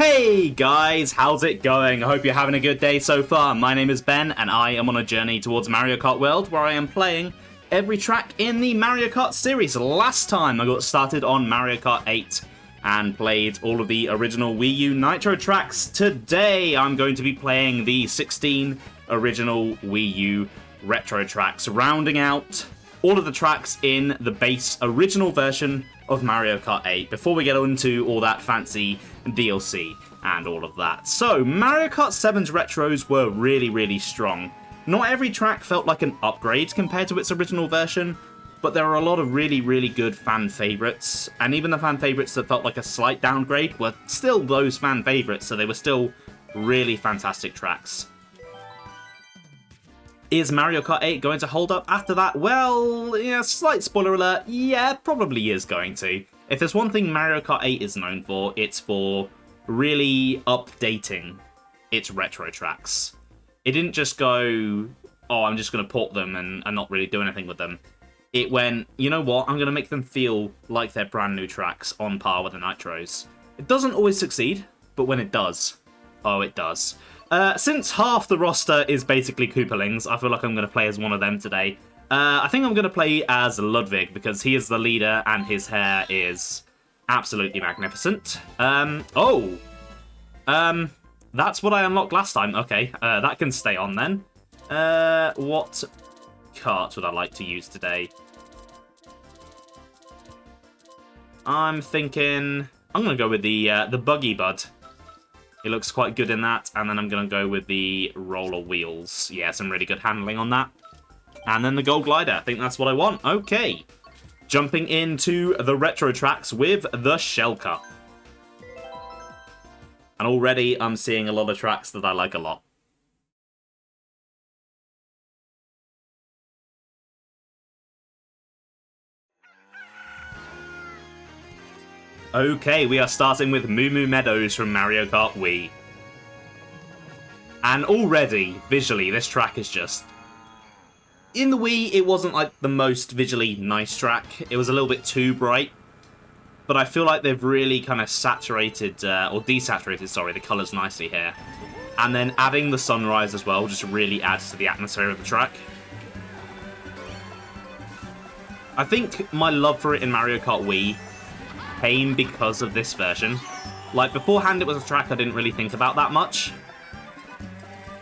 Hey guys, how's it going? I hope you're having a good day so far. My name is Ben and I am on a journey towards Mario Kart World where I am playing every track in the Mario Kart series. Last time I got started on Mario Kart 8 and played all of the original Wii U Nitro tracks. Today I'm going to be playing the 16 original Wii U retro tracks, rounding out all of the tracks in the base original version of Mario Kart 8 before we get into all that fancy DLC and all of that. So, Mario Kart 7's retros were really strong. Not every track felt like an upgrade compared to its original version, but there are a lot of really good fan favourites, and even the fan favourites that felt like a slight downgrade were still those fan favourites, so they were still really fantastic tracks. Is Mario Kart 8 going to hold up after that? Well, yeah, slight spoiler alert, yeah, probably is going to. If there's one thing Mario Kart 8 is known for, it's for really updating its retro tracks. It didn't just go, oh, I'm just going to port them and not really do anything with them. It went, you know what, I'm going to make them feel like they're brand new tracks on par with the Nitros. It doesn't always succeed, but when it does, oh, it does. Since half the roster is basically Koopalings, I feel like I'm going to play as one of them today. I think I'm going to play as Ludwig because he is the leader and his hair is absolutely magnificent. That's what I unlocked last time. Okay, that can stay on then. What kart would I like to use today? I'm thinking I'm going to go with the Buggy Bud. It looks quite good in that, and then I'm going to go with the roller wheels. Yeah, some really good handling on that. And then the Gold Glider. I think that's what I want. Okay. Jumping into the retro tracks with the Shell Cup. And already I'm seeing a lot of tracks that I like a lot. Okay, we are starting with Meadows from Mario Kart Wii. And already, visually, this track is just... In the Wii, it wasn't like the most visually nice track. It was a little bit too bright. But I feel like they've really kind of saturated, or desaturated, sorry, the colours nicely here. And then adding the sunrise as well just really adds to the atmosphere of the track. I think my love for it in Mario Kart Wii came because of this version. Like, beforehand it was a track I didn't really think about that much.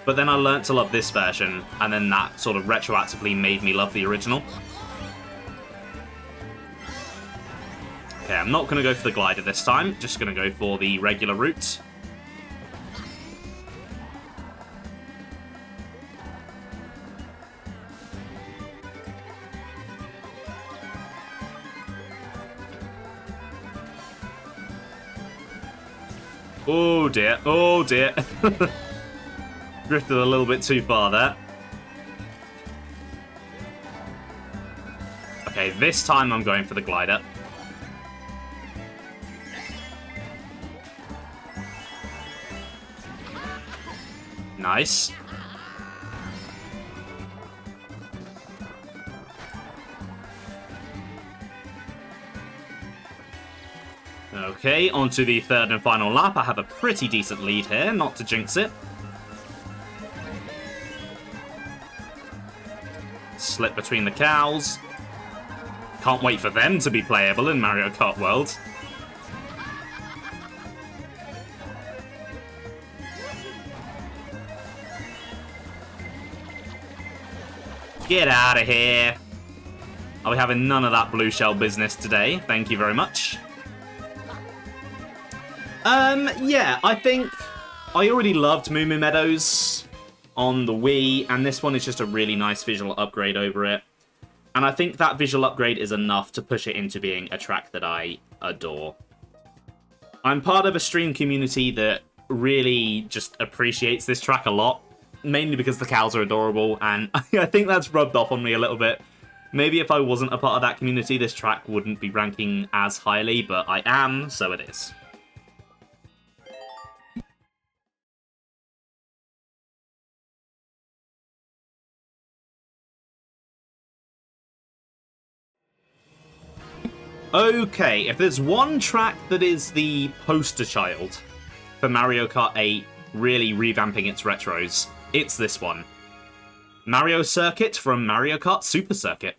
But then I learnt to love this version, and then that sort of retroactively made me love the original. Okay, I'm not going to go for the glider this time, just going to go for the regular route. Oh dear, oh dear. Drifted a little bit too far there. Okay, this time I'm going for the glider. Nice. Okay, on to the third and final lap. I have a pretty decent lead here, not to jinx it. Slip between the cows. Can't wait for them to be playable in Mario Kart World. Get out of here. I'll be having none of that blue shell business today. Thank you very much. Yeah, I think I already loved Moo Moo Meadows on the Wii, and this one is just a really nice visual upgrade over it. And I think that visual upgrade is enough to push it into being a track that I adore. I'm part of a stream community that really just appreciates this track a lot, mainly because the cows are adorable, and I think that's rubbed off on me a little bit. Maybe if I wasn't a part of that community, this track wouldn't be ranking as highly, but I am, so it is. Okay, if there's one track that is the poster child for Mario Kart 8 really revamping its retros, it's this one. Mario Circuit from Mario Kart Super Circuit.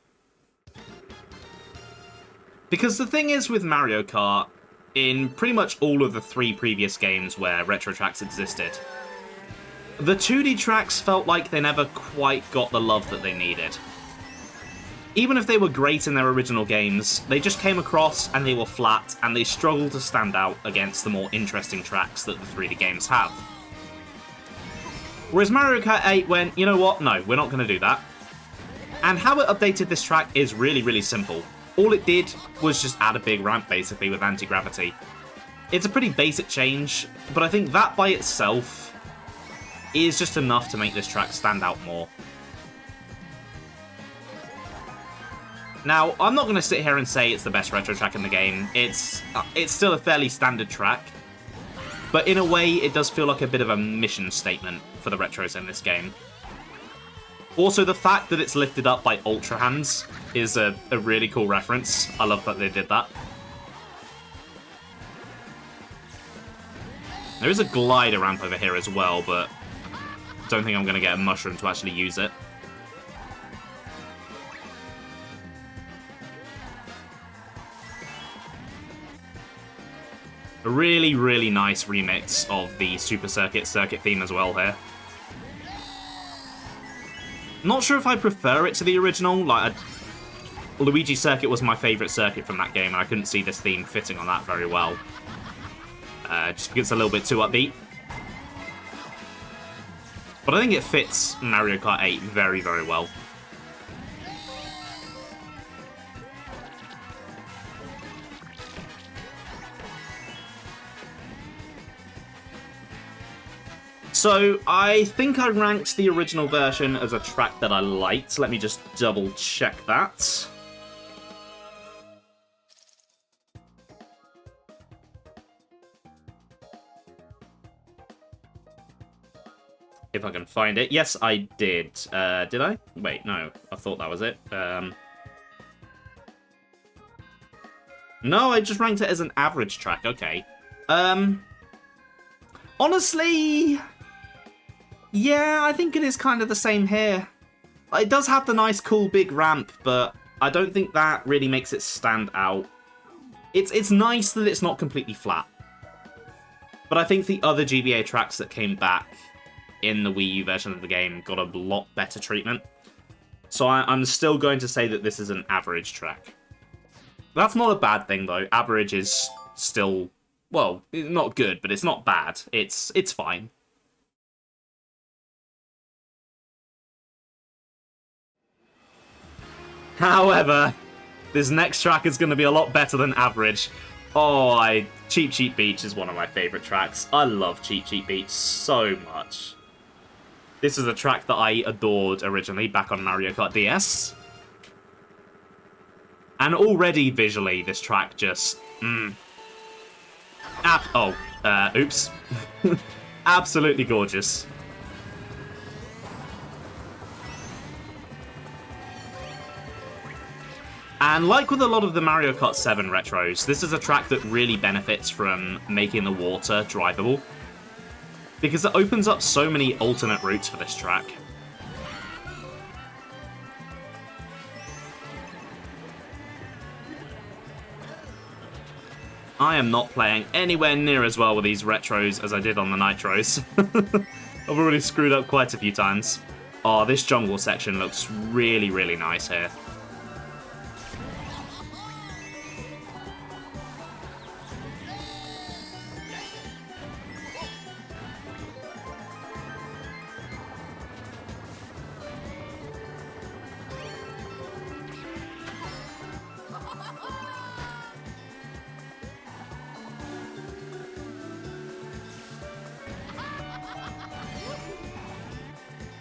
Because the thing is with Mario Kart, in pretty much all of the 3 previous games where retro tracks existed, the 2D tracks felt like they never quite got the love that they needed. Even if they were great in their original games, they just came across and they were flat, and they struggled to stand out against the more interesting tracks that the 3D games have. Whereas Mario Kart 8 went, you know what, no, we're not going to do that. And how it updated this track is really, really simple. All it did was just add a big ramp, basically, with anti-gravity. It's a pretty basic change, but I think that by itself is just enough to make this track stand out more. Now, I'm not going to sit here and say it's the best retro track in the game. It's still a fairly standard track, but in a way, it does feel like a bit of a mission statement for the retros in this game. Also, the fact that it's lifted up by Ultra Hands is a really cool reference. I love that they did that. There is a glider ramp over here as well, but I don't think I'm going to get a mushroom to actually use it. A really, really nice remix of the Super Circuit theme as well here. Not sure if I prefer it to the original. Like, Luigi Circuit was my favourite circuit from that game, and I couldn't see this theme fitting on that very well. Just because it's a little bit too upbeat. But I think it fits Mario Kart 8 very, very well. So, I think I ranked the original version as a track that I liked. Let me just double check that. If I can find it. Yes, I did. Did I? Wait, no. I thought that was it. No, I just ranked it as an average track. Okay. Honestly, yeah, I think it is kind of the same here. It does have the nice, cool, big ramp, but I don't think that really makes it stand out. It's nice that it's not completely flat. But I think the other GBA tracks that came back in the Wii U version of the game got a lot better treatment. So I'm still going to say that this is an average track. That's not a bad thing, though. Average is still, well, not good, but it's not bad. It's fine. However, this next track is going to be a lot better than average. Oh, Cheep Cheep Beach is one of my favourite tracks. I love Cheep Cheep Beach so much. This is a track that I adored originally back on Mario Kart DS. And already visually, this track just... oops. Absolutely gorgeous. And like with a lot of the Mario Kart 7 retros, this is a track that really benefits from making the water drivable, because it opens up so many alternate routes for this track. I am not playing anywhere near as well with these retros as I did on the Nitros. I've already screwed up quite a few times. Oh, this jungle section looks really, really nice here.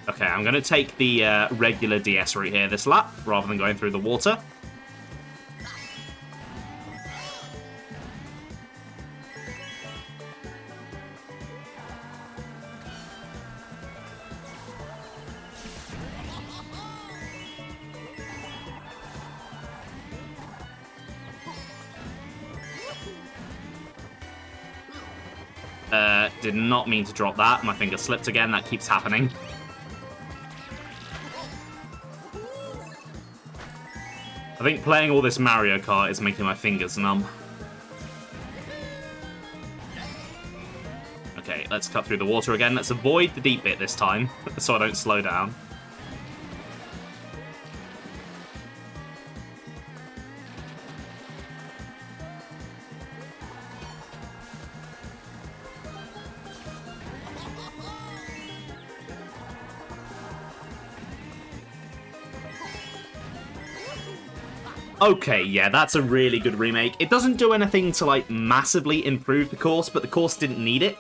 Okay, I'm going to take the regular DS route here this lap, rather than going through the water. Did not mean to drop that. My finger slipped again. That keeps happening. I think playing all this Mario Kart is making my fingers numb. Okay, let's cut through the water again. Let's avoid the deep bit this time, so I don't slow down. Okay, yeah, that's a really good remake. It doesn't do anything to, like, massively improve the course, but the course didn't need it.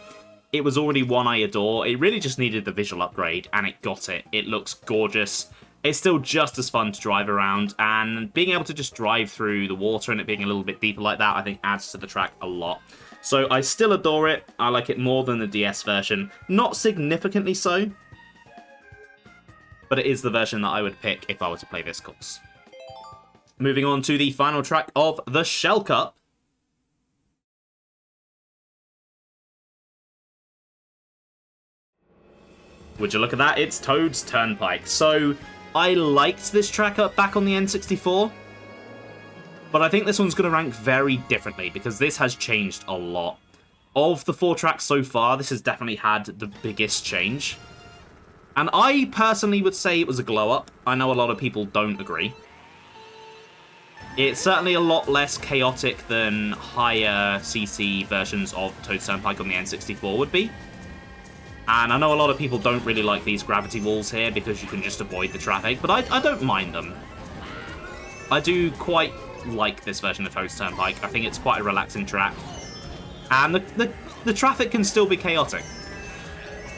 It was already one I adore. It really just needed the visual upgrade, and it got it. It looks gorgeous. It's still just as fun to drive around, and being able to just drive through the water and it being a little bit deeper like that, I think adds to the track a lot. So I still adore it. I like it more than the DS version. Not significantly so, but it is the version that I would pick if I were to play this course. Moving on to the final track of the Shell Cup. Would you look at that? It's Toad's Turnpike. So, I liked this track up back on the N64, but I think this one's going to rank very differently because this has changed a lot. Of the 4 tracks so far, this has definitely had the biggest change. And I personally would say it was a glow up. I know a lot of people don't agree. It's certainly a lot less chaotic than higher CC versions of Toad's Turnpike on the N64 would be. And I know a lot of people don't really like these gravity walls here because you can just avoid the traffic, but I don't mind them. I do quite like this version of Toad's Turnpike. I think it's quite a relaxing track. And the traffic can still be chaotic,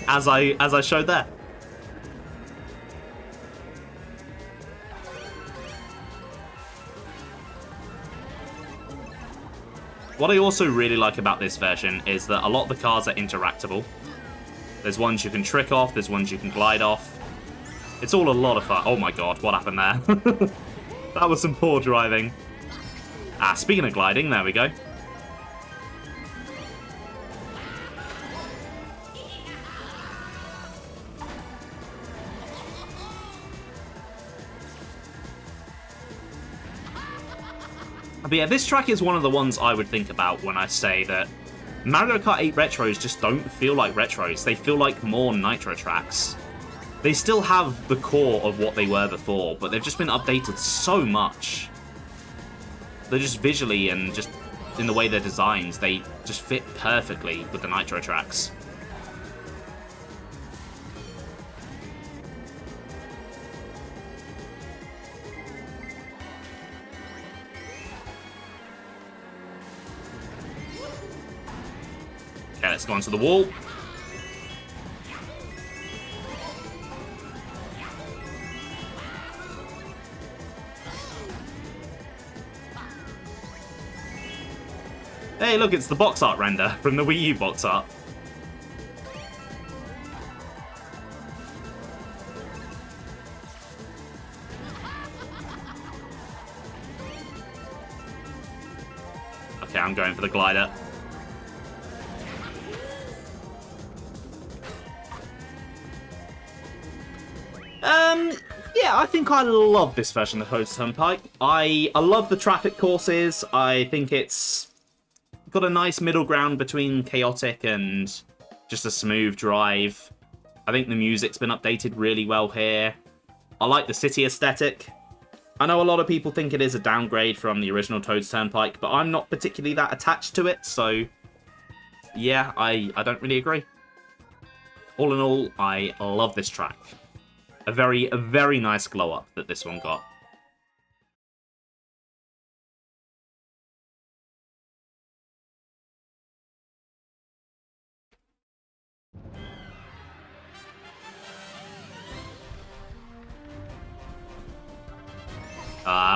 as I showed there. What I also really like about this version is that a lot of the cars are interactable. There's ones you can trick off, there's ones you can glide off. It's all a lot of fun. Oh my god, what happened there? That was some poor driving. Ah, speaking of gliding, there we go. But yeah, this track is one of the ones I would think about when I say that Mario Kart 8 Retros just don't feel like Retros. They feel like more Nitro tracks. They still have the core of what they were before, but they've just been updated so much. They're just visually and just in the way they're designed, they just fit perfectly with the Nitro tracks. Okay, let's go onto the wall. Hey, look, it's the box art render from the Wii U box art. Okay, I'm going for the glider. Yeah, I think I love this version of Toad's Turnpike. I love the traffic courses. I think it's got a nice middle ground between chaotic and just a smooth drive. I think the music's been updated really well here. I like the city aesthetic. I know a lot of people think it is a downgrade from the original Toad's Turnpike, but I'm not particularly that attached to it, so yeah, I don't really agree. All in all, I love this track. A very nice glow up that this one got.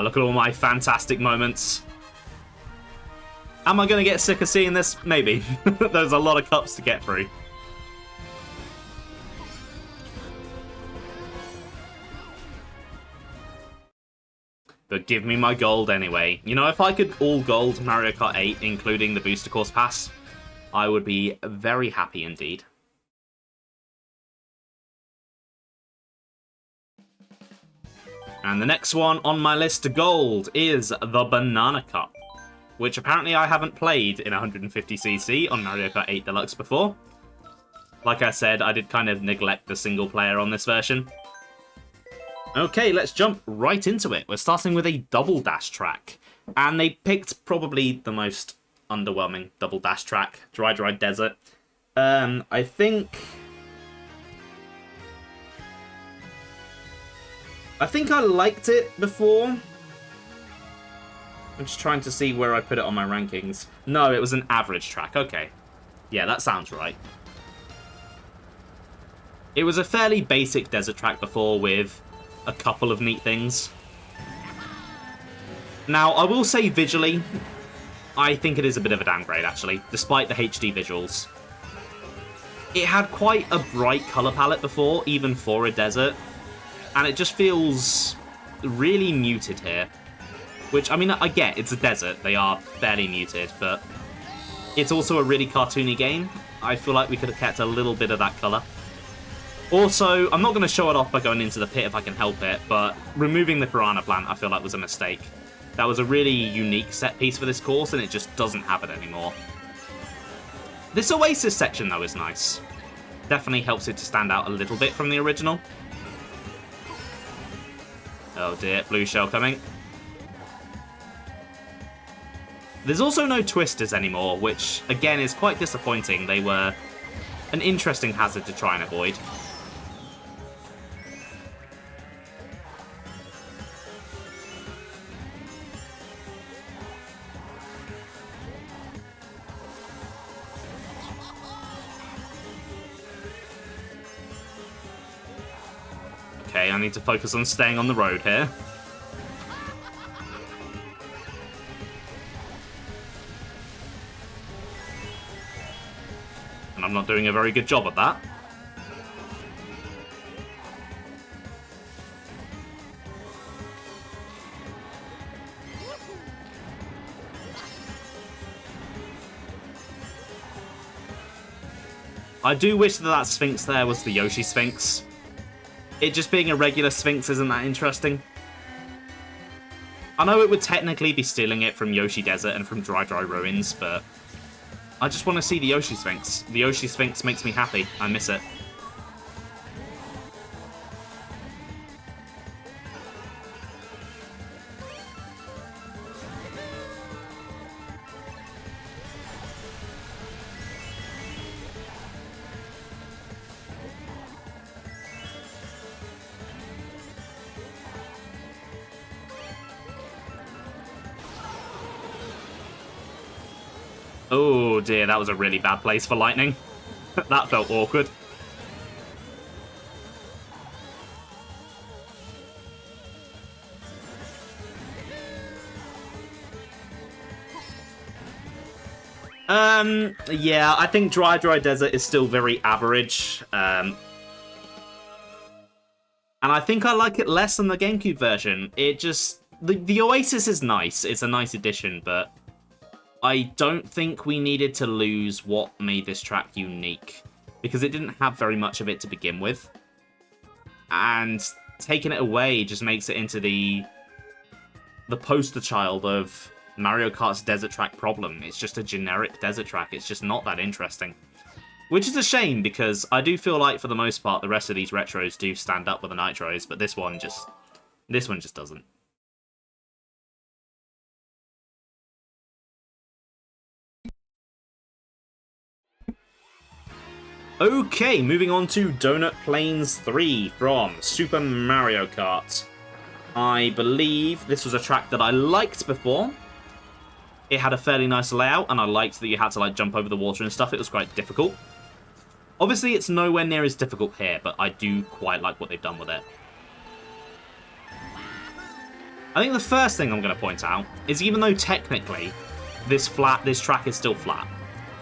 Look at all my fantastic moments. Am I going to get sick of seeing this? Maybe. There's a lot of cups to get through. But give me my gold anyway. You know, if I could all gold Mario Kart 8, including the Booster Course Pass, I would be very happy indeed. And the next one on my list to gold is the Banana Cup, which apparently I haven't played in 150cc on Mario Kart 8 Deluxe before. Like I said, I did kind of neglect the single player on this version. Okay, let's jump right into it. We're starting with a double dash track. And they picked probably the most underwhelming double dash track, Dry Desert. I think I liked it before. I'm just trying to see where I put it on my rankings. No, it was an average track. Okay. Yeah, that sounds right. It was a fairly basic desert track before with a couple of neat things. Now, I will say visually, I think it is a bit of a downgrade, actually, despite the HD visuals. It had quite a bright colour palette before, even for a desert, and it just feels really muted here. Which, I mean, I get, it's a desert, they are fairly muted, but it's also a really cartoony game. I feel like we could have kept a little bit of that colour. Also, I'm not going to show it off by going into the pit if I can help it, but removing the Piranha plant I feel like was a mistake. That was a really unique set piece for this course, and it just doesn't have it anymore. This Oasis section, though, is nice. Definitely helps it to stand out a little bit from the original. Oh dear, blue shell coming. There's also no twisters anymore, which, again, is quite disappointing. They were an interesting hazard to try and avoid. Okay, I need to focus on staying on the road here. And I'm not doing a very good job at that. I do wish that Sphinx there was the Yoshi Sphinx. It just being a regular Sphinx isn't that interesting. I know it would technically be stealing it from Yoshi Desert and from Dry Ruins, but I just want to see the Yoshi Sphinx. The Yoshi Sphinx makes me happy. I miss it. Oh dear, that was a really bad place for lightning. That felt awkward. Yeah, I think Dry Desert is still very average. And I think I like it less than the GameCube version. It just... The Oasis is nice. It's a nice addition, but I don't think we needed to lose what made this track unique, because it didn't have very much of it to begin with. And taking it away just makes it into the poster child of Mario Kart's desert track problem. It's just a generic desert track. It's just not that interesting. Which is a shame, because I do feel like, for the most part, the rest of these retros do stand up with the nitros, but this one just doesn't. Okay, moving on to Donut Plains 3 from Super Mario Kart. I believe this was a track that I liked before. It had a fairly nice layout, and I liked that you had to like jump over the water and stuff. It was quite difficult. Obviously, it's nowhere near as difficult here, but I do quite like what they've done with it. I think the first thing I'm going to point out is, even though technically this track is still flat.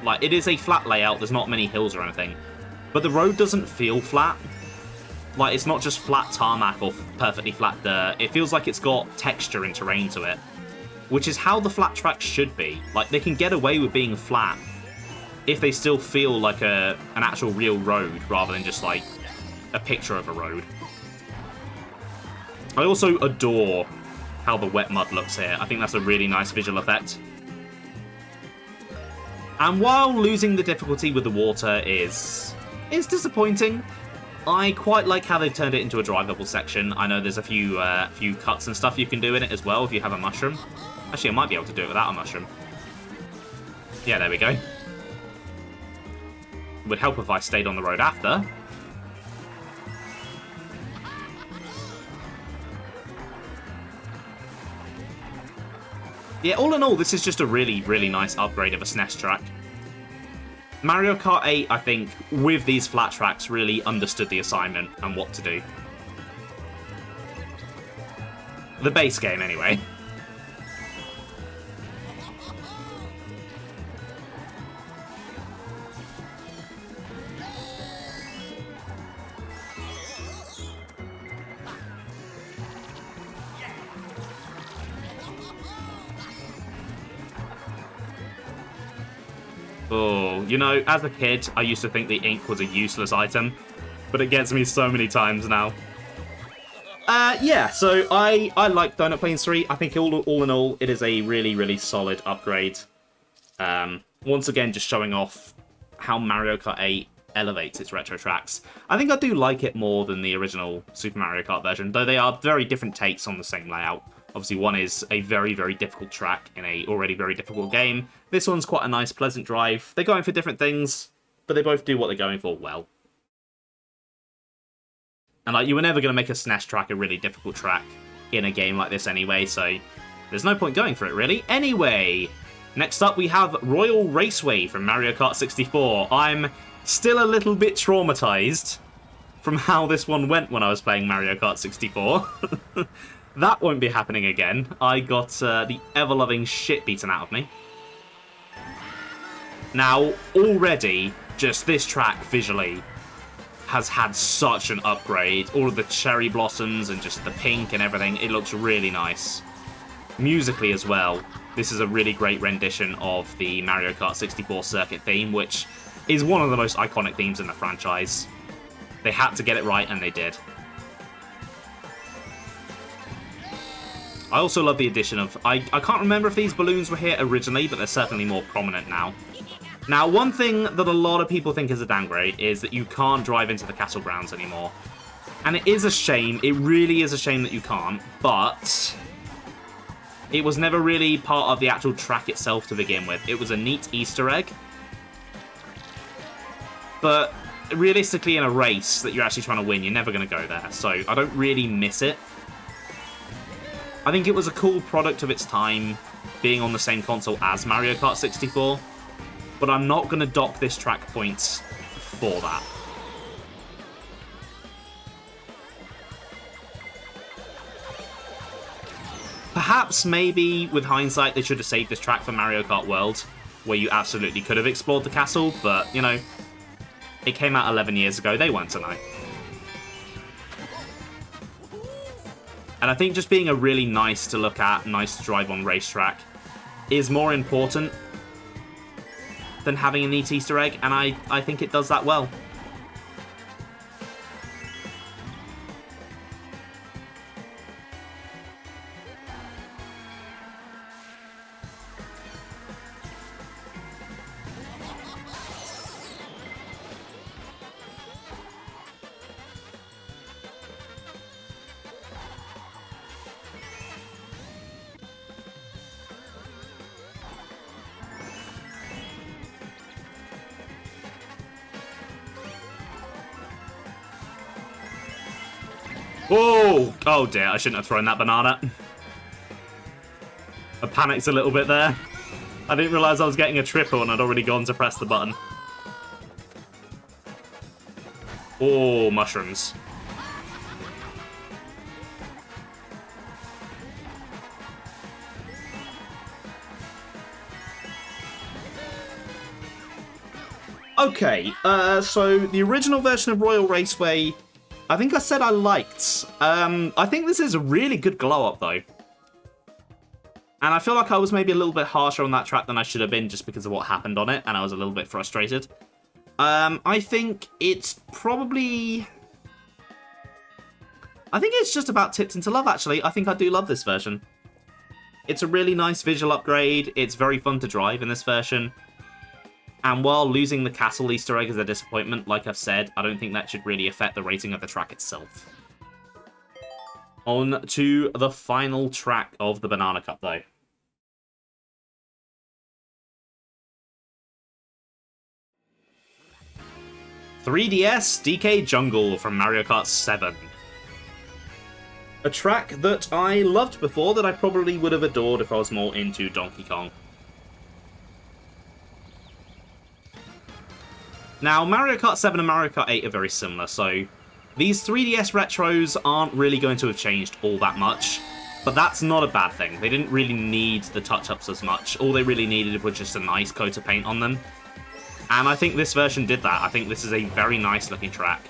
Like, it is a flat layout, there's not many hills or anything, but the road doesn't feel flat. Like, it's not just flat tarmac or perfectly flat dirt. It feels like it's got texture and terrain to it, which is how the flat tracks should be. Like, they can get away with being flat, if they still feel like an actual real road rather than just like a picture of a road. I also adore how the wet mud looks here. I think that's a really nice visual effect. And while losing the difficulty with the water is disappointing, I quite like how they've turned it into a drivable section. I know there's a few cuts and stuff you can do in it as well if you have a mushroom. Actually, I might be able to do it without a mushroom. Yeah, there we go. Would help if I stayed on the road after. Yeah, all in all, this is just a really, really nice upgrade of a SNES track. Mario Kart 8, I think, with these flat tracks, really understood the assignment and what to do. The base game, anyway. Oh, you know, as a kid, I used to think the ink was a useless item, but it gets me so many times now. Yeah, so I like Donut Plains 3. I think all in all, it is a really, really solid upgrade. Once again, just showing off how Mario Kart 8 elevates its retro tracks. I think I do like it more than the original Super Mario Kart version, though they are very different takes on the same layout. Obviously, one is a very, very difficult track in a already very difficult game. This one's quite a nice, pleasant drive. They're going for different things, but they both do what they're going for well. And like, you were never going to make a SNES track a really difficult track in a game like this anyway, so there's no point going for it, really. Anyway, next up we have Royal Raceway from Mario Kart 64. I'm still a little bit traumatized from how this one went when I was playing Mario Kart 64. That won't be happening again. I got the ever-loving shit beaten out of me. Now, already, just this track visually has had such an upgrade. All of the cherry blossoms and just the pink and everything, it looks really nice. Musically as well, this is a really great rendition of the Mario Kart 64 circuit theme, which is one of the most iconic themes in the franchise. They had to get it right, and they did. I also love the addition of... I can't remember if these balloons were here originally, but they're certainly more prominent now. Now, one thing that a lot of people think is a downgrade is that you can't drive into the castle grounds anymore. And it is a shame. It really is a shame that you can't, but it was never really part of the actual track itself to begin with. It was a neat Easter egg. But realistically, in a race that you're actually trying to win, you're never going to go there. So I don't really miss it. I think it was a cool product of its time, being on the same console as Mario Kart 64, but I'm not going to dock this track points for that. Perhaps, maybe, with hindsight, they should have saved this track for Mario Kart World, where you absolutely could have explored the castle, but, you know, it came out 11 years ago, they weren't tonight. And I think just being a really nice to look at, nice to drive on racetrack is more important than having a neat Easter egg, and I think it does that well. Oh! Oh dear, I shouldn't have thrown that banana. I panicked a little bit there. I didn't realise I was getting a triple and I'd already gone to press the button. Oh, mushrooms. Okay, so the original version of Royal Raceway, I think I said I liked. I think this is a really good glow-up, though. And I feel like I was maybe a little bit harsher on that track than I should have been just because of what happened on it, and I was a little bit frustrated. I think it's probably... I think it's just about tipped into love, actually. I think I do love this version. It's a really nice visual upgrade. It's very fun to drive in this version. And while losing the castle Easter egg is a disappointment, like I've said, I don't think that should really affect the rating of the track itself. On to the final track of the Banana Cup, though. "3DS DK Jungle" from Mario Kart 7. A track that I loved before that I probably would have adored if I was more into Donkey Kong. Now, Mario Kart 7 and Mario Kart 8 are very similar, so these 3DS retros aren't really going to have changed all that much, but that's not a bad thing. They didn't really need the touch-ups as much. All they really needed was just a nice coat of paint on them. And I think this version did that. I think this is a very nice looking track.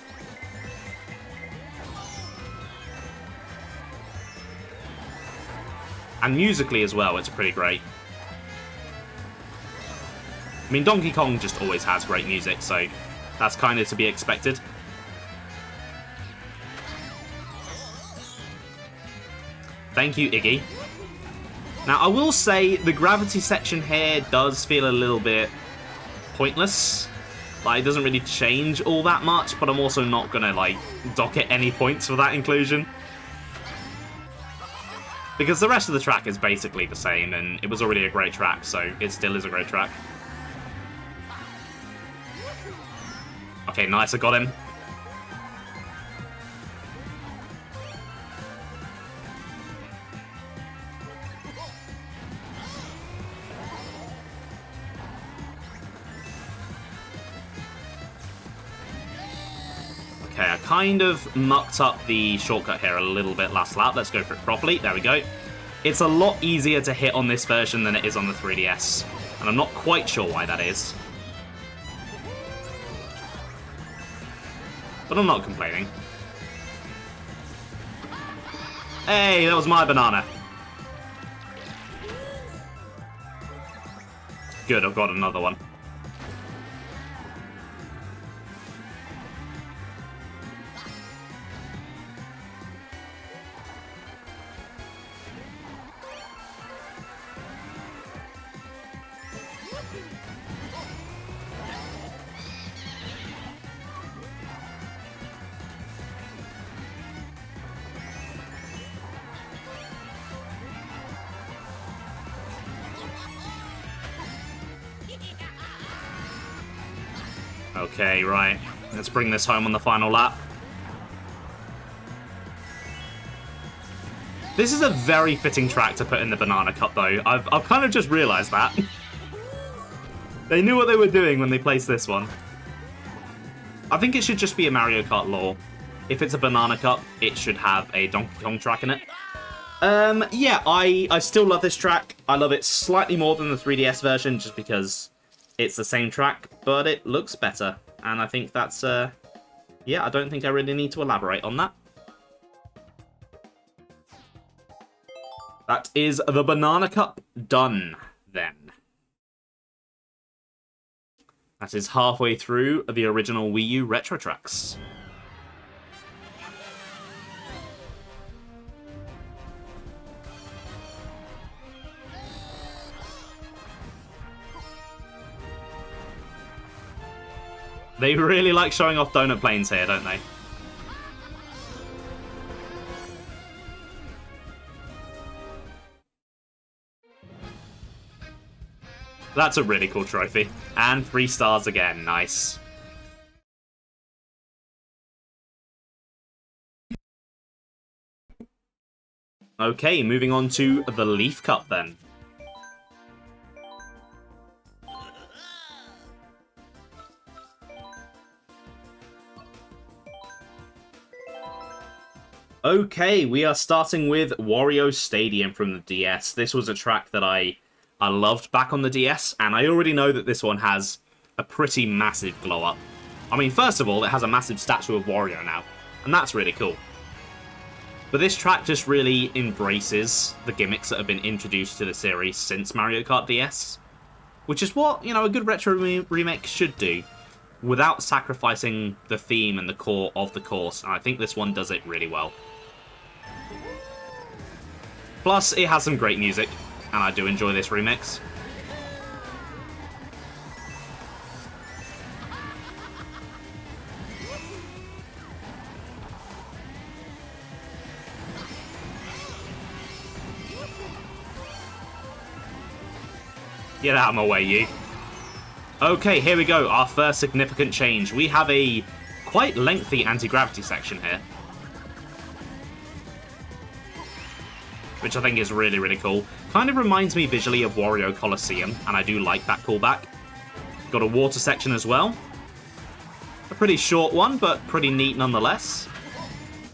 And musically as well, it's pretty great. I mean, Donkey Kong just always has great music, so that's kind of to be expected. Thank you, Iggy. Now, I will say the gravity section here does feel a little bit pointless. Like, it doesn't really change all that much, but I'm also not gonna, like, dock it any points for that inclusion. Because the rest of the track is basically the same, and it was already a great track, so it still is a great track. Okay, nice, I got him. Okay, I kind of mucked up the shortcut here a little bit last lap. Let's go for it properly. There we go. It's a lot easier to hit on this version than it is on the 3DS, and I'm not quite sure why that is. But I'm not complaining. Hey, that was my banana. Good, I've got another one. Okay, right. Let's bring this home on the final lap. This is a very fitting track to put in the Banana Cup, though. I've kind of just realised that. They knew what they were doing when they placed this one. I think it should just be a Mario Kart law. If it's a Banana Cup, it should have a Donkey Kong track in it. Yeah, I still love this track. I love it slightly more than the 3DS version, just because it's the same track, but it looks better. And I think that's, yeah, I don't think I really need to elaborate on that. That is the Banana Cup done, then. That is halfway through the original Wii U retro tracks. They really like showing off donut planes here, don't they? That's a really cool trophy. And 3 stars again, nice. Okay, moving on to the Leaf Cup then. Okay, we are starting with Wario Stadium from the DS. This was a track that I loved back on the DS, and I already know that this one has a pretty massive glow-up. I mean, first of all, it has a massive statue of Wario now, and that's really cool. But this track just really embraces the gimmicks that have been introduced to the series since Mario Kart DS, which is what, you know, a good retro remake should do, without sacrificing the theme and the core of the course, and I think this one does it really well. Plus, it has some great music, and I do enjoy this remix. Get out of my way, you. Okay, here we go, our first significant change. We have a quite lengthy anti-gravity section here, which I think is really, really cool. Kind of reminds me visually of Wario Colosseum, and I do like that callback. Got a water section as well. A pretty short one, but pretty neat nonetheless.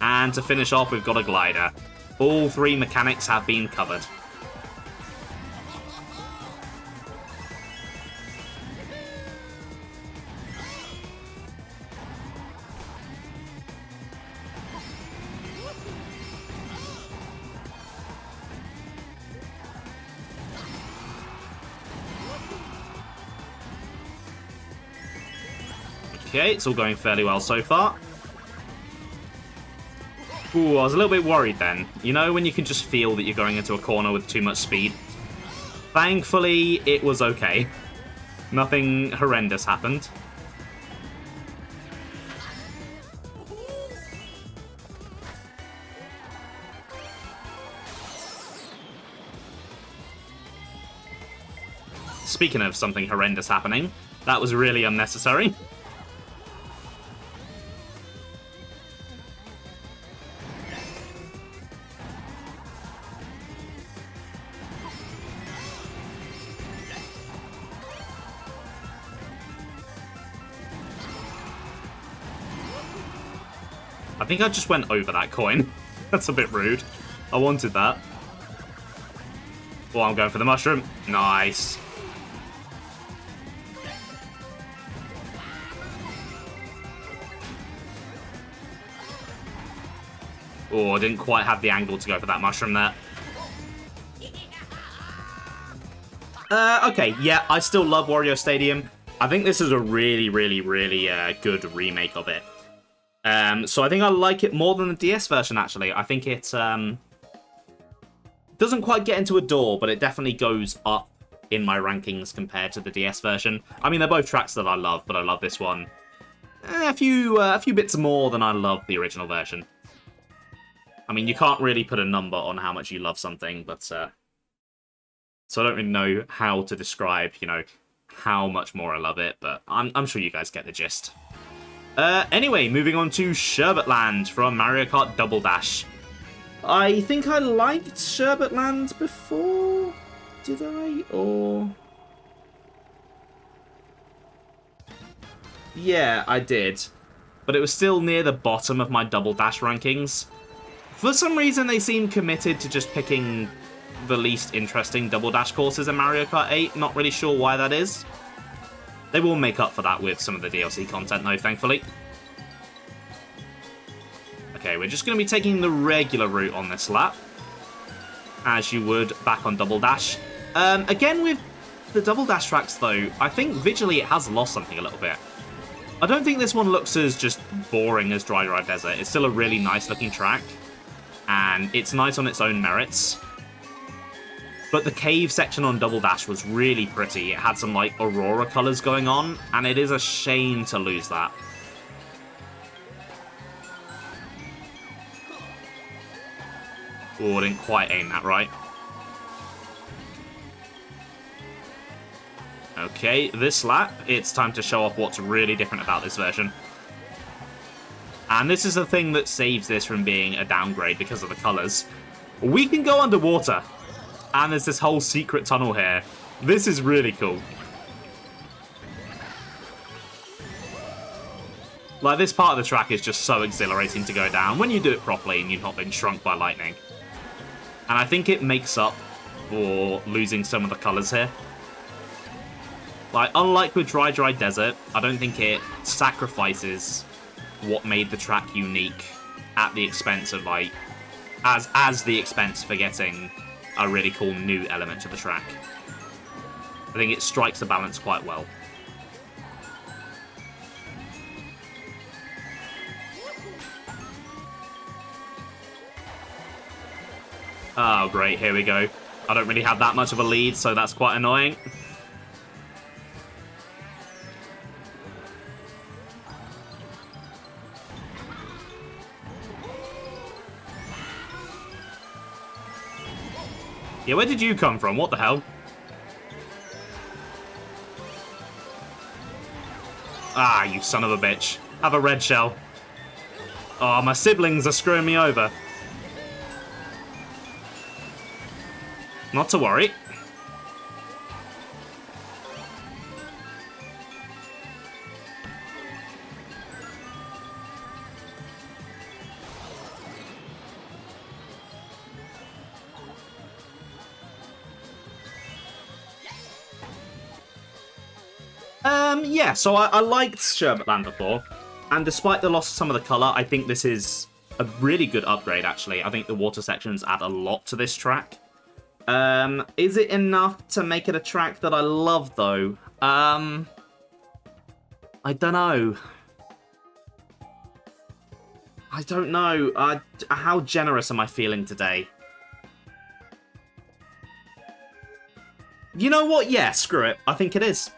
And to finish off, we've got a glider. All three mechanics have been covered. Okay, it's all going fairly well so far. Ooh, I was a little bit worried then. You know, when you can just feel that you're going into a corner with too much speed? Thankfully, it was okay. Nothing horrendous happened. Speaking of something horrendous happening, that was really unnecessary. I think I just went over that coin. That's a bit rude. I wanted that. Oh, I'm going for the mushroom. Nice. Oh, I didn't quite have the angle to go for that mushroom there. Okay, yeah, I still love Wario Stadium. I think this is a really, really, really good remake of it. So I think I like it more than the DS version, actually. I think it doesn't quite get into a door, but it definitely goes up in my rankings compared to the DS version. I mean, they're both tracks that I love, but I love this one a few bits more than I love the original version. I mean, you can't really put a number on how much you love something, but so I don't really know how to describe, you know, how much more I love it, but I'm sure you guys get the gist. Anyway, moving on to Sherbet Land from Mario Kart Double Dash. I think I liked Sherbet Land before, did I? Or... yeah, I did. But it was still near the bottom of my Double Dash rankings. For some reason, they seem committed to just picking the least interesting Double Dash courses in Mario Kart 8. Not really sure why that is. They will make up for that with some of the DLC content, though, thankfully. Okay, we're just going to be taking the regular route on this lap, as you would back on Double Dash. Again, with the Double Dash tracks, though, I think visually it has lost something a little bit. I don't think this one looks as just boring as Dry Dry Desert. It's still a really nice-looking track, and it's nice on its own merits. But the cave section on Double Dash was really pretty. It had some, like, Aurora colours going on, and it is a shame to lose that. Oh, I didn't quite aim that right. Okay, this lap, it's time to show off what's really different about this version. And this is the thing that saves this from being a downgrade because of the colours. We can go underwater. And there's this whole secret tunnel here. This is really cool. Like, this part of the track is just so exhilarating to go down when you do it properly and you've not been shrunk by lightning. And I think it makes up for losing some of the colours here. Like, unlike with Dry Dry Desert, I don't think it sacrifices what made the track unique at the expense of, like, as the expense for getting a really cool new element to the track. I think it strikes the balance quite well. Oh, great, here we go. I don't really have that much of a lead, so that's quite annoying. Yeah, where did you come from? What the hell? Ah, you son of a bitch. Have a red shell. Oh, my siblings are screwing me over. Not to worry. Yeah, so I liked Sherbet Land before, and despite the loss of some of the colour, I think this is a really good upgrade, actually. I think the water sections add a lot to this track. Is it enough to make it a track that I love, though? I don't know. I don't know. How generous am I feeling today? You know what? Yeah, screw it. I think it is.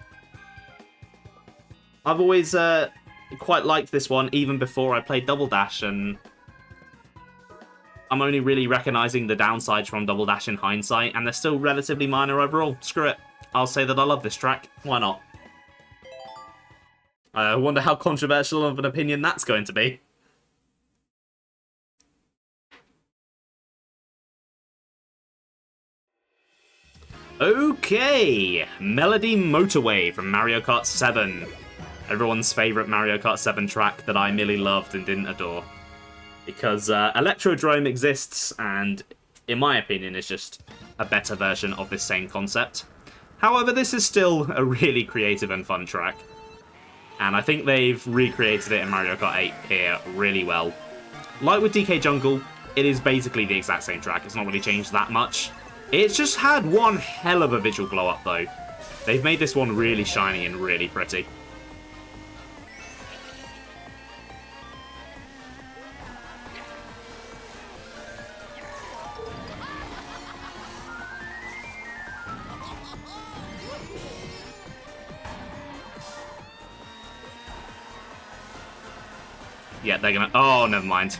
I've always quite liked this one, even before I played Double Dash, and I'm only really recognising the downsides from Double Dash in hindsight, and they're still relatively minor overall. Screw it. I'll say that I love this track. Why not? I wonder how controversial of an opinion that's going to be. Okay, Melody Motorway from Mario Kart 7. Everyone's favourite Mario Kart 7 track that I merely loved and didn't adore. Because Electrodrome exists, and in my opinion, is just a better version of this same concept. However, this is still a really creative and fun track. And I think they've recreated it in Mario Kart 8 here really well. Like with DK Jungle, it is basically the exact same track. It's not really changed that much. It's just had one hell of a visual glow up, though. They've made this one really shiny and really pretty. Yeah, they're gonna... Oh, never mind.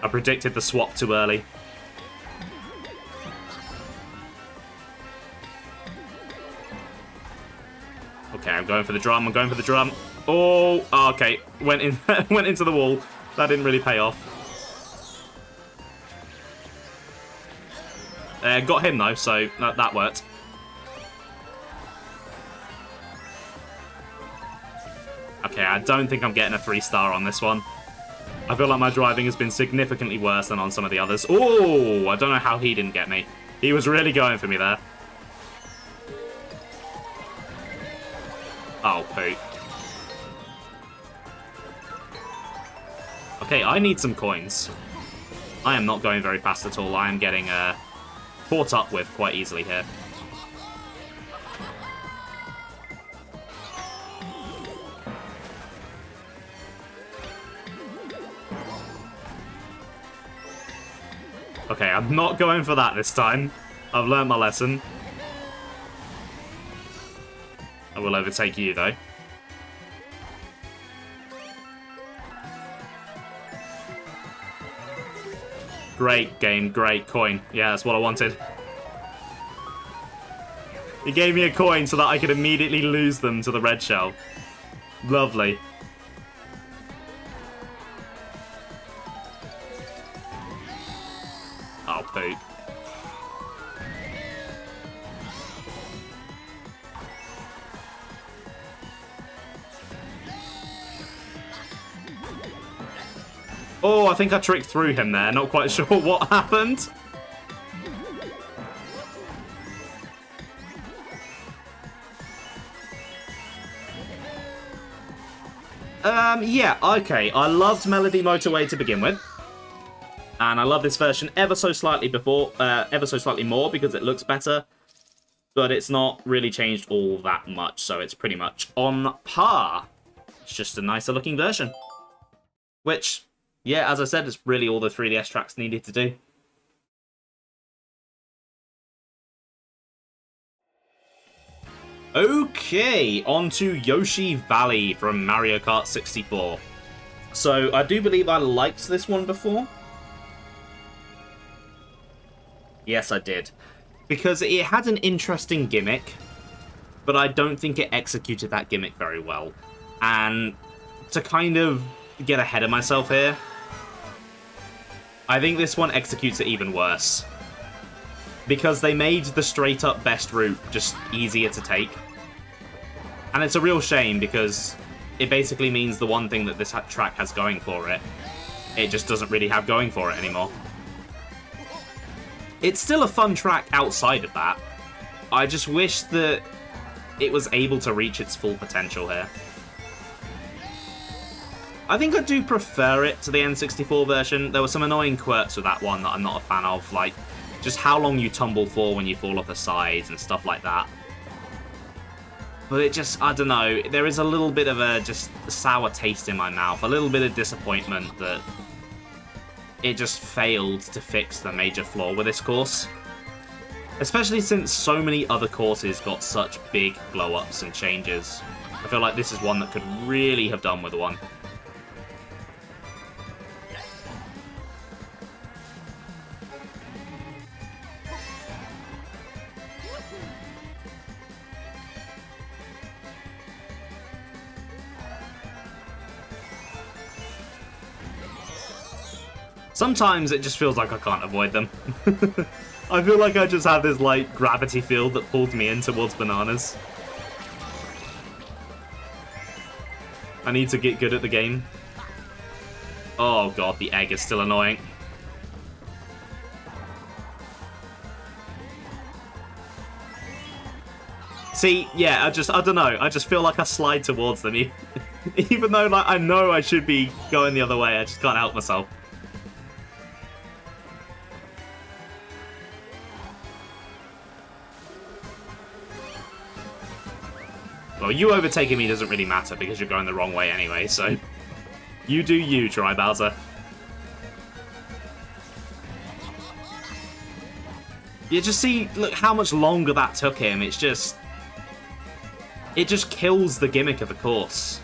I predicted the swap too early. Okay, I'm going for the drum, I'm going for the drum. Oh, okay. Went into the wall. That didn't really pay off. Got him, though, so that worked. Okay, I don't think I'm getting a 3-star on this one. I feel like my driving has been significantly worse than on some of the others. Oh, I don't know how he didn't get me. He was really going for me there. Oh, poop. Okay, I need some coins. I am not going very fast at all. I am getting caught up with quite easily here. Okay, I'm not going for that this time. I've learned my lesson. I will overtake you, though. Great game, great coin. Yeah, that's what I wanted. He gave me a coin so that I could immediately lose them to the red shell. Lovely. Oh, poop. Oh, I think I tricked through him there. Not quite sure what happened. Yeah, okay. I loved Melody Motorway to begin with. And I love this version ever so slightly more because it looks better. But it's not really changed all that much, so it's pretty much on par. It's just a nicer looking version. Which, yeah, as I said, is really all the 3DS tracks needed to do. Okay, on to Yoshi Valley from Mario Kart 64. So, I do believe I liked this one before. Yes, I did. Because it had an interesting gimmick, but I don't think it executed that gimmick very well. And to kind of get ahead of myself here, I think this one executes it even worse. Because they made the straight-up best route just easier to take. And it's a real shame, because it basically means the one thing that this track has going for it, it just doesn't really have going for it anymore. It's still a fun track outside of that. I just wish that it was able to reach its full potential here. I think I do prefer it to the N64 version. There were some annoying quirks with that one that I'm not a fan of, like just how long you tumble for when you fall off the sides and stuff like that. But it just, I don't know, there is a little bit of a just sour taste in my mouth, a little bit of disappointment that it just failed to fix the major flaw with this course. Especially since so many other courses got such big blow-ups and changes. I feel like this is one that could really have done with one. Sometimes it just feels like I can't avoid them. I feel like I just have this, like, gravity field that pulls me in towards bananas. I need to get good at the game. Oh god, the egg is still annoying. See, yeah, I don't know. I just feel like I slide towards them. Even though, like, I know I should be going the other way, I just can't help myself. Well, you overtaking me doesn't really matter because you're going the wrong way anyway, so you do you, Try Bowser. You just see, look how much longer that took him. It's just, it just kills the gimmick of the course.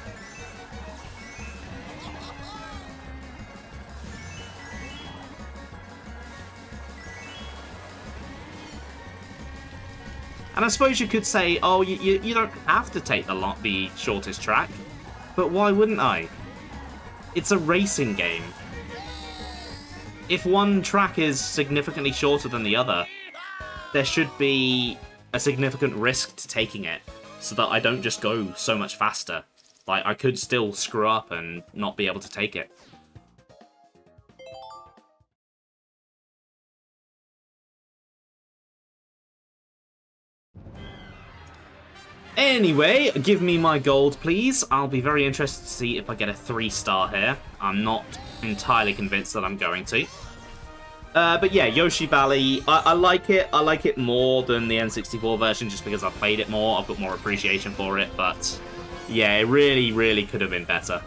And I suppose you could say, oh, you don't have to take the shortest track. But why wouldn't I? It's a racing game. If one track is significantly shorter than the other, there should be a significant risk to taking it, so that I don't just go so much faster. Like, I could still screw up and not be able to take it. Anyway, give me my gold, please. I'll be very interested to see if I get a 3-star here. I'm not entirely convinced that I'm going to. But yeah, Yoshi Valley, I like it. I like it more than the N64 version just because I've played it more. I've got more appreciation for it, but yeah, it really, really could have been better.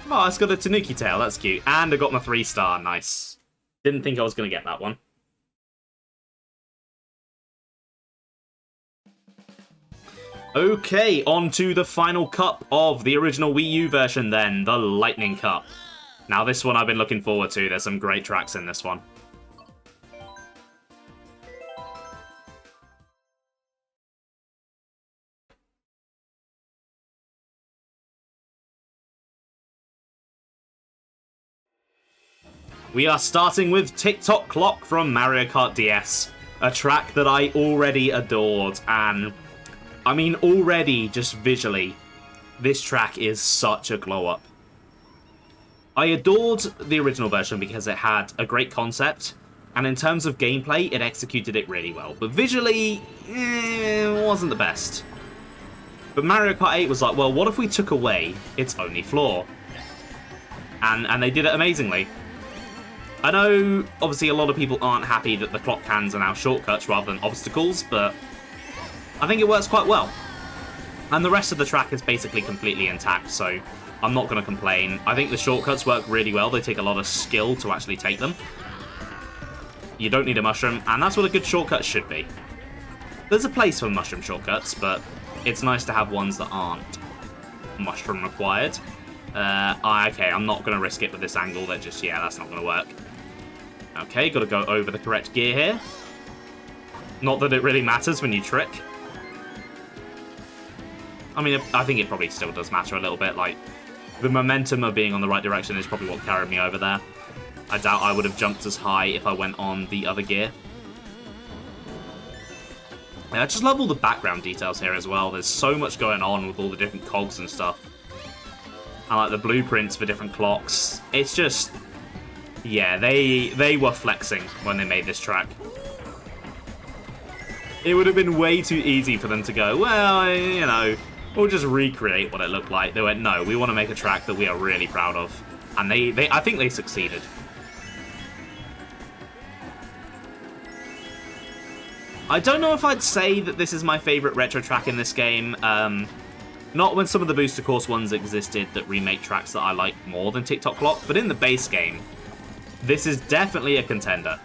Oh, it's got a Tanuki tail. That's cute. And I got my 3-star. Nice. Didn't think I was going to get that one. Okay, on to the final cup of the original Wii U version then, the Lightning Cup. Now this one I've been looking forward to, there's some great tracks in this one. We are starting with Tick-Tock Clock from Mario Kart DS, a track that I already adored, and I mean, already, just visually, this track is such a glow-up. I adored the original version because it had a great concept, and in terms of gameplay, it executed it really well. But visually, it wasn't the best. But Mario Kart 8 was like, well, what if we took away its only flaw? And they did it amazingly. I know, obviously, a lot of people aren't happy that the clock cans are now shortcuts rather than obstacles, but I think it works quite well. And the rest of the track is basically completely intact, so I'm not going to complain. I think the shortcuts work really well. They take a lot of skill to actually take them. You don't need a mushroom, and that's what a good shortcut should be. There's a place for mushroom shortcuts, but it's nice to have ones that aren't mushroom required. Okay, I'm not going to risk it with this angle. That's not going to work. Okay, got to go over the correct gear here. Not that it really matters when you trick. I mean, I think it probably still does matter a little bit. Like, the momentum of being on the right direction is probably what carried me over there. I doubt I would have jumped as high if I went on the other gear. I just love all the background details here as well. There's so much going on with all the different cogs and stuff. I like the blueprints for different clocks. It's just... yeah, they were flexing when they made this track. It would have been way too easy for them to go, well, you know, we'll just recreate what it looked like. They went, no, we want to make a track that we are really proud of. And I think they succeeded. I don't know if I'd say that this is my favourite retro track in this game. Not when some of the booster course ones existed that remake tracks that I like more than Tick Tock Clock, but in the base game, this is definitely a contender.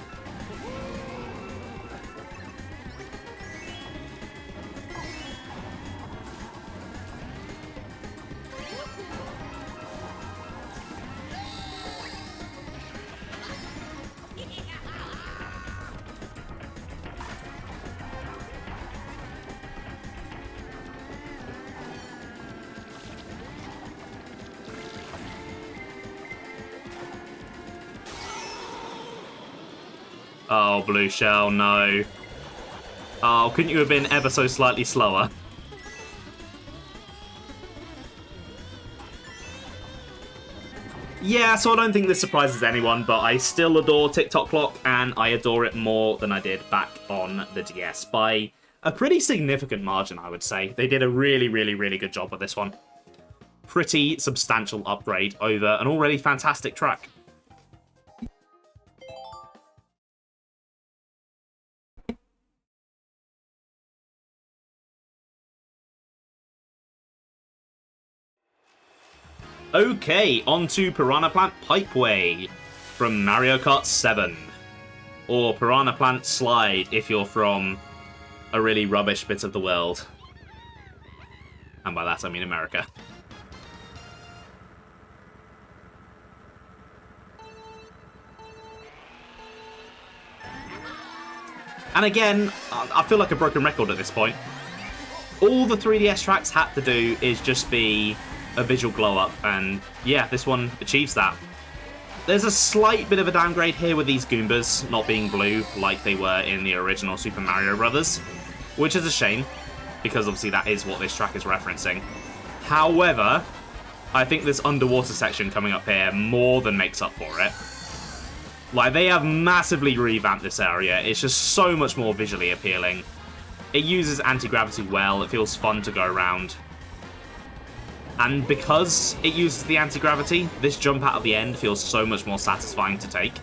Oh, Blue Shell, no. Oh, couldn't you have been ever so slightly slower? Yeah, so I don't think this surprises anyone, but I still adore Tick Tock Clock, and I adore it more than I did back on the DS by a pretty significant margin, I would say. They did a really, really, really good job with this one. Pretty substantial upgrade over an already fantastic track. Okay, on to Piranha Plant Pipeway from Mario Kart 7. Or Piranha Plant Slide if you're from a really rubbish bit of the world. And by that I mean America. And again, I feel like a broken record at this point. All the 3DS tracks had to do is just be a visual glow up, and yeah, this one achieves that. There's a slight bit of a downgrade here with these Goombas not being blue like they were in the original Super Mario Bros., which is a shame, because obviously that is what this track is referencing. However, I think this underwater section coming up here more than makes up for it. Like, they have massively revamped this area. It's just so much more visually appealing. It uses anti-gravity well, it feels fun to go around. And because it uses the anti-gravity, this jump out of the end feels so much more satisfying to take.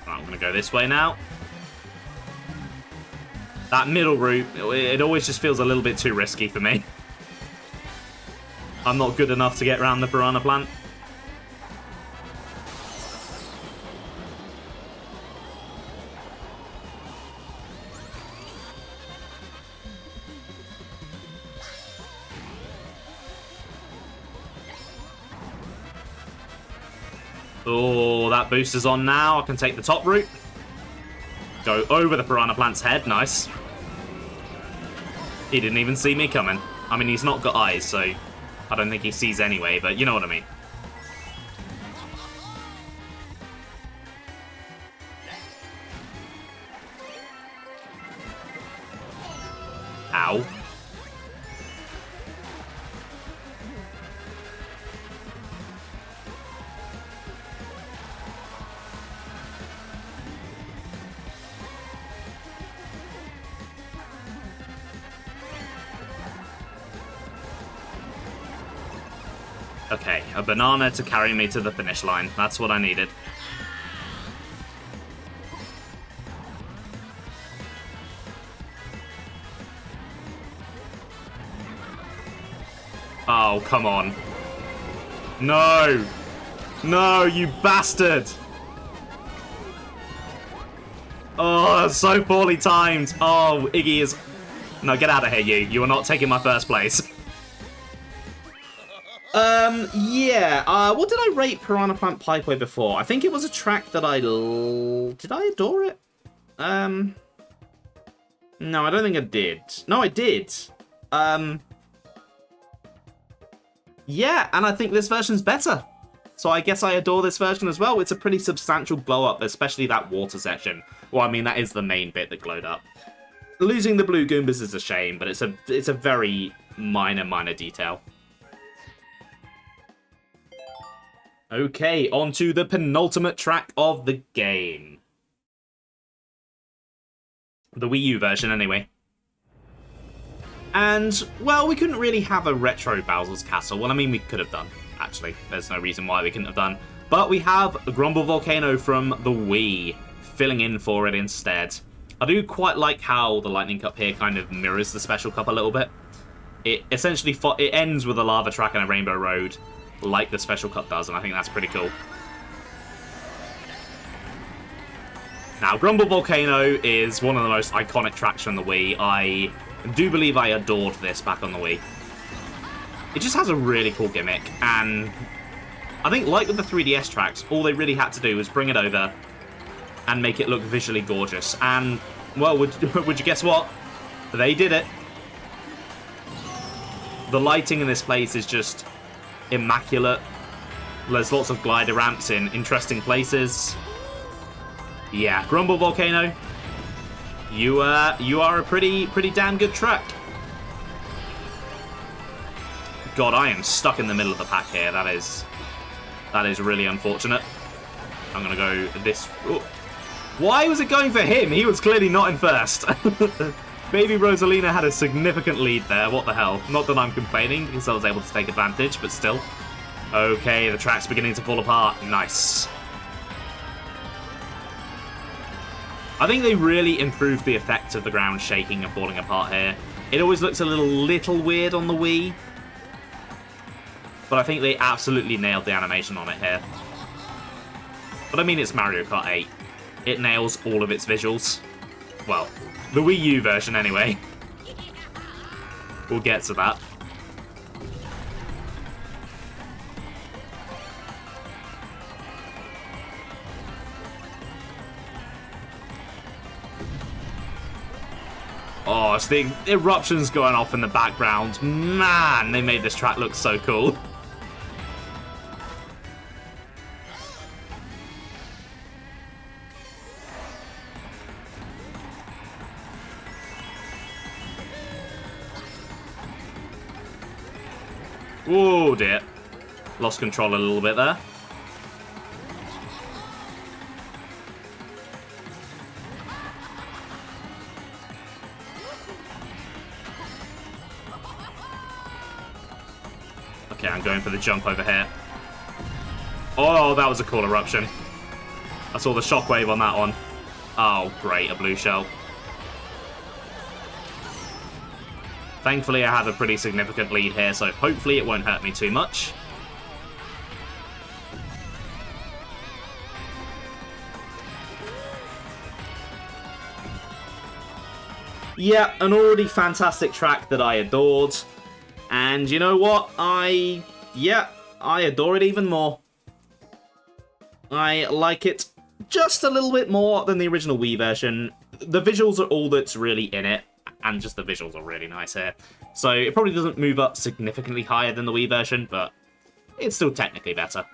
Right, I'm going to go this way now. That middle route, it always just feels a little bit too risky for me. I'm not good enough to get around the Piranha Plant. Oh, that booster's on now. I can take the top route. Go over the Piranha Plant's head. Nice. He didn't even see me coming. I mean, he's not got eyes, so I don't think he sees anyway, but you know what I mean. Ow. Okay, a banana to carry me to the finish line. That's what I needed. Oh, come on. No! No, you bastard! Oh, that's so poorly timed. Oh, Iggy is... No, get out of here, you. You are not taking my first place. Yeah. What did I rate Piranha Plant Pipeway before? I think it was a track that I... Did I adore it? No, I don't think I did. No, I did. Yeah, and I think this version's better. So I guess I adore this version as well. It's a pretty substantial glow up, especially that water section. Well, I mean, that is the main bit that glowed up. Losing the blue Goombas is a shame, but it's a very minor detail. Okay, on to the penultimate track of the game. The Wii U version, anyway. And, well, we couldn't really have a retro Bowser's Castle. Well, I mean, we could have done, actually. There's no reason why we couldn't have done. But we have Grumble Volcano from the Wii, filling in for it instead. I do quite like how the Lightning Cup here kind of mirrors the Special Cup a little bit. It essentially it ends with a lava track and a rainbow road, like the Special Cup does, and I think that's pretty cool. Now, Grumble Volcano is one of the most iconic tracks from the Wii. I do believe I adored this back on the Wii. It just has a really cool gimmick, and I think, like with the 3DS tracks, all they really had to do was bring it over and make it look visually gorgeous. And, well, would you guess what? They did it. The lighting in this place is just immaculate. There's lots of glider ramps in interesting places. Yeah, Grumble Volcano, you are a pretty damn good track. God, I am stuck in the middle of the pack here. That is really unfortunate. I'm gonna go this. Oh. Why was it going for him? He was clearly not in first. Baby Rosalina had a significant lead there. What the hell? Not that I'm complaining, because I was able to take advantage, but still. Okay, the track's beginning to fall apart. Nice. I think they really improved the effect of the ground shaking and falling apart here. It always looks a little weird on the Wii, but I think they absolutely nailed the animation on it here. But I mean, it's Mario Kart 8. It nails all of its visuals. Well, the Wii U version anyway. We'll get to that. Oh, it's the eruptions going off in the background. Man, they made this track look so cool. Oh dear. Lost control a little bit there. Okay, I'm going for the jump over here. Oh, that was a cool eruption. I saw the shockwave on that one. Oh, great, a blue shell. Thankfully, I have a pretty significant lead here, so hopefully it won't hurt me too much. Yeah, an already fantastic track that I adored. And you know what? I adore it even more. I like it just a little bit more than the original Wii version. The visuals are all that's really in it, and just the visuals are really nice here. So it probably doesn't move up significantly higher than the Wii version, but it's still technically better.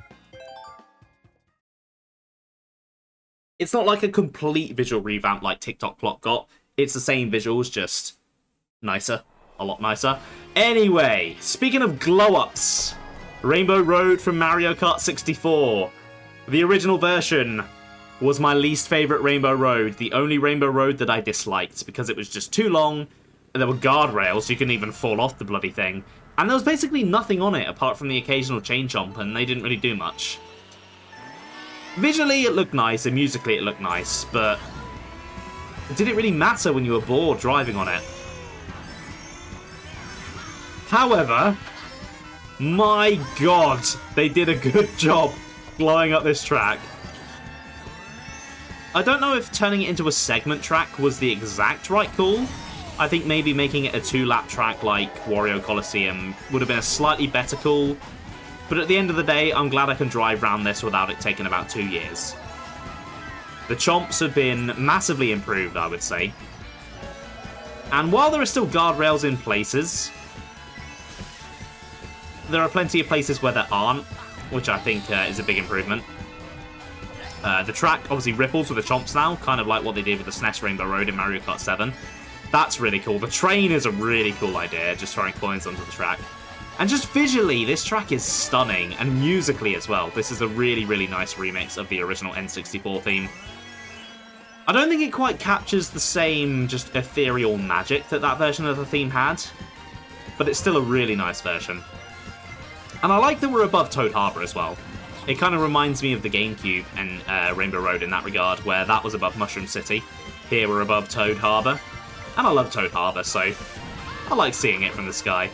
It's not like a complete visual revamp like TikTok Clock got. It's the same visuals, just nicer. A lot nicer. Anyway, speaking of glow-ups, Rainbow Road from Mario Kart 64. The original version was my least favourite Rainbow Road. The only Rainbow Road that I disliked because it was just too long, and there were guardrails, so you couldn't even fall off the bloody thing. And there was basically nothing on it apart from the occasional chain jump, and they didn't really do much. Visually it looked nice, and musically it looked nice, but did it really matter when you were bored driving on it? However, my god, they did a good job blowing up this track. I don't know if turning it into a segment track was the exact right call. I think maybe making it a 2-lap track like Wario Coliseum would have been a slightly better call. But at the end of the day, I'm glad I can drive around this without it taking about 2 years. The chomps have been massively improved, I would say. And while there are still guardrails in places, there are plenty of places where there aren't, which I think is a big improvement. The track obviously ripples with the chomps now, kind of like what they did with the SNES Rainbow Road in Mario Kart 7. That's really cool. The train is a really cool idea, just throwing coins onto the track. And just visually, this track is stunning, and musically as well. This is a really, really nice remix of the original N64 theme. I don't think it quite captures the same just ethereal magic that that version of the theme had, but it's still a really nice version. And I like that we're above Toad Harbour as well. It kind of reminds me of the GameCube and Rainbow Road in that regard, where that was above Mushroom City. Here we're above Toad Harbour. And I love Toad Harbour, so I like seeing it from the sky.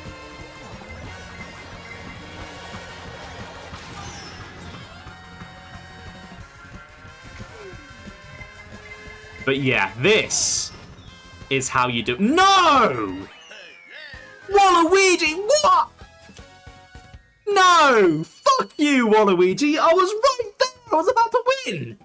But yeah, this is how you do— No! Waluigi, what? No! Fuck you, Waluigi! I was right there! I was about to win!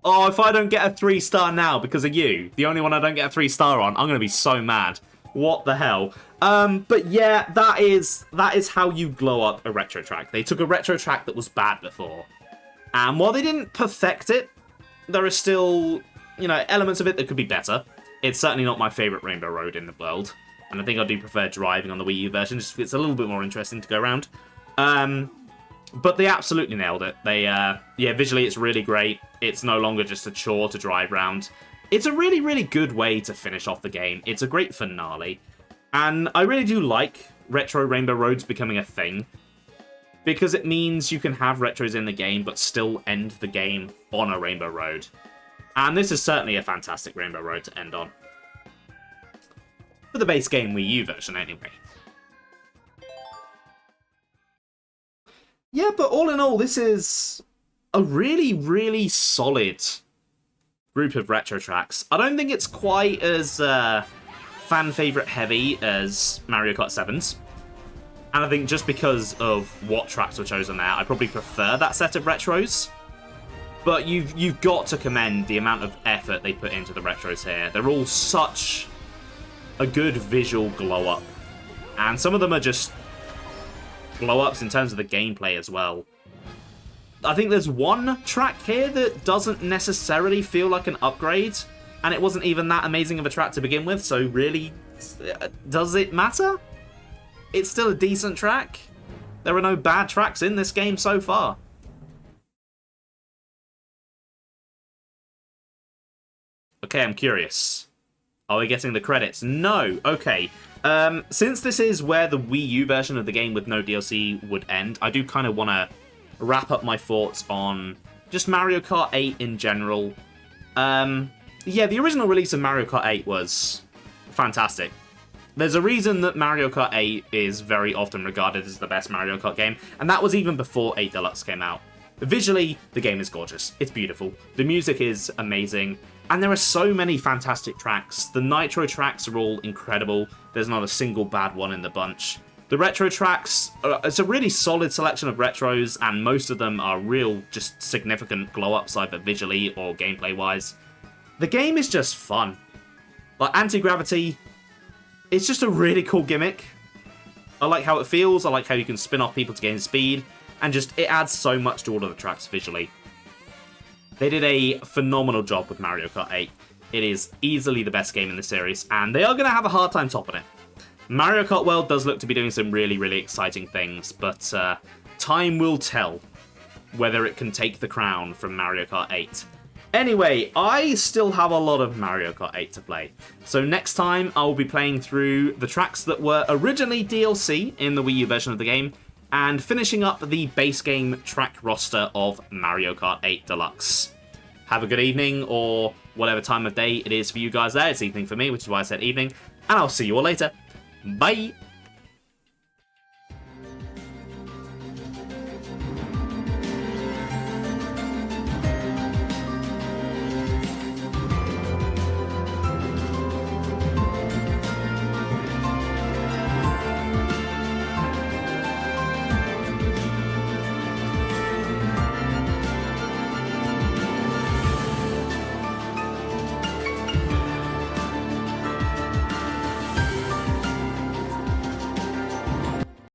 Oh, if I don't get a 3-star now because of you, the only one I don't get a 3-star on, I'm going to be so mad. What the hell? But yeah, that is how you glow up a retro track. They took a retro track that was bad before, and while they didn't perfect it, there are still, you know, elements of it that could be better. It's certainly not my favourite Rainbow Road in the world, and I think I do prefer driving on the Wii U version, just because it's a little bit more interesting to go around. But they absolutely nailed it. They, yeah, visually it's really great. It's no longer just a chore to drive around. It's a really, really good way to finish off the game. It's a great finale. And I really do like retro Rainbow Roads becoming a thing, because it means you can have retros in the game, but still end the game on a Rainbow Road. And this is certainly a fantastic Rainbow Road to end on. For the base game Wii U version, anyway. Yeah, but all in all, this is a really, really solid group of retro tracks. I don't think it's quite as fan favourite heavy as Mario Kart 7's. And I think just because of what tracks were chosen there, I probably prefer that set of retros. But you've got to commend the amount of effort they put into the retros here. They're all such a good visual glow-up. And some of them are just glow-ups in terms of the gameplay as well. I think there's one track here that doesn't necessarily feel like an upgrade, and it wasn't even that amazing of a track to begin with, so really, does it matter? It's still a decent track. There are no bad tracks in this game so far. Okay, I'm curious. Are we getting the credits? No. Okay. Since this is where the Wii U version of the game with no DLC would end, I do kind of want to wrap up my thoughts on just Mario Kart 8 in general. Yeah, the original release of Mario Kart 8 was fantastic. There's a reason that Mario Kart 8 is very often regarded as the best Mario Kart game, and that was even before 8 Deluxe came out. Visually, the game is gorgeous. It's beautiful. The music is amazing. And there are so many fantastic tracks. The Nitro tracks are all incredible. There's not a single bad one in the bunch. The retro tracks, it's a really solid selection of retros, and most of them are real, just significant glow-ups, either visually or gameplay-wise. The game is just fun. Like, Anti-Gravity, it's just a really cool gimmick. I like how it feels, I like how you can spin off people to gain speed, and just, it adds so much to all of the tracks visually. They did a phenomenal job with Mario Kart 8. It is easily the best game in the series, and they are going to have a hard time topping it. Mario Kart World does look to be doing some really, really exciting things, but time will tell whether it can take the crown from Mario Kart 8. Anyway, I still have a lot of Mario Kart 8 to play. So next time, I will be playing through the tracks that were originally DLC in the Wii U version of the game, and finishing up the base game track roster of Mario Kart 8 Deluxe. Have a good evening, or whatever time of day it is for you guys there. It's evening for me, which is why I said evening, and I'll see you all later. Bye!